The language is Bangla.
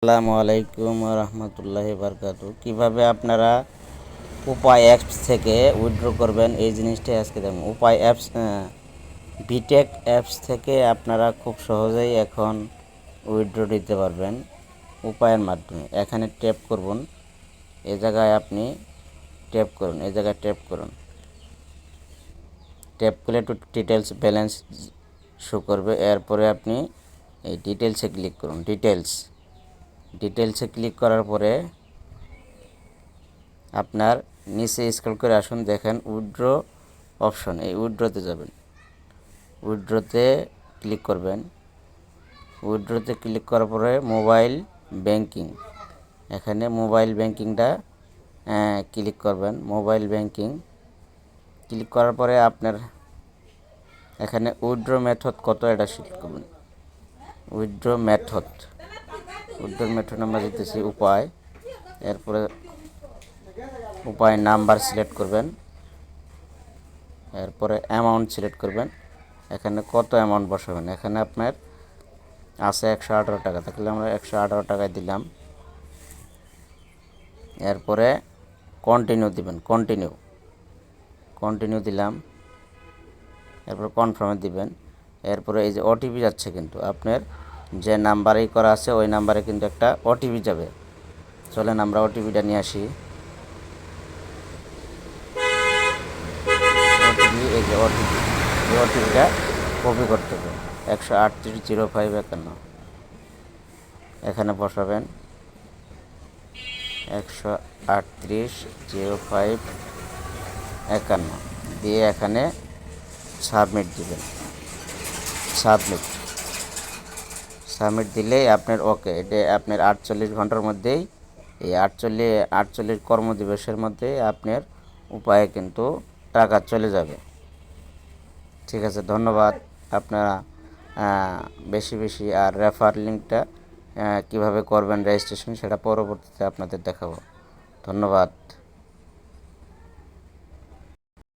আসসালামু আলাইকুম রহমতুল্লাহি বারকাতু। কীভাবে আপনারা উপায় অ্যাপস থেকে উইথড্র করবেন এই জিনিসটাই আজকে দেখুন। উপায় অ্যাপস বিটেক অ্যাপস থেকে আপনারা খুব সহজেই এখন উইথড্র দিতে পারবেন উপায়ের মাধ্যমে। এখানে ট্যাপ করুন, এই জায়গায় আপনি ট্যাপ করুন, এই জায়গায় ট্যাপ করুন। ট্যাপ করলে একটু ডিটেলস ব্যালেন্স শো করবে। এরপরে আপনি এই ডিটেলসে ক্লিক করুন। ডিটেলসে ক্লিক করার পরে আপনার নিচে স্ক্রল করে আসুন, দেখেন উইথড্র অপশন, এই উইথড্রতে যাবেন। উইথড্রতে ক্লিক করবেন। উইথড্রতে ক্লিক করার পরে মোবাইল ব্যাংকিং, এখানে মোবাইল ব্যাংকিংটা ক্লিক করবেন। মোবাইল ব্যাংকিং ক্লিক করার পরে আপনার এখানে উইথড্র মেথড কত এটা সিলেক্ট করবেন। উইথড্র মেথড আমরা দিতেছি উপায়। এরপরে উপায় নাম্বার সিলেক্ট করবেন। এরপরে অ্যামাউন্ট সিলেক্ট করবেন। এখানে কত অ্যামাউন্ট বসাবেন, এখানে আপনার আছে 118 টাকা, তাহলে আমরা 118 টাকায় দিলাম। এরপরে কন্টিনিউ দিবেন, কন্টিনিউ দিলাম। এরপর কনফার্মে দিবেন। এরপরে এই যে ওটিপি যাচ্ছে, কিন্তু আপনার যে নাম্বারেই করা আছে ওই নাম্বারে কিন্তু একটা ওটিপি যাবে। চলেন আমরা ওটিপিটা নিয়ে আসি। এই যে ওটিপিটা কপি করতে হবে। 1380551 এখানে বসাবেন। 1380551 দিয়ে এখানে সাবমিট দিবেন। সাবমিট দিলেই আপনার ওকে। এটা আপনার 48 ঘন্টার মধ্যেই, এই 48 কর্মদিবসের মধ্যে আপনার উপায়ে কিন্তু টাকা চলে যাবে। ঠিক আছে, ধন্যবাদ। আপনারা বেশি আর রেফার লিঙ্কটা কীভাবে করবেন রেজিস্ট্রেশন সেটা পরবর্তীতে আপনাদের দেখাবো। ধন্যবাদ।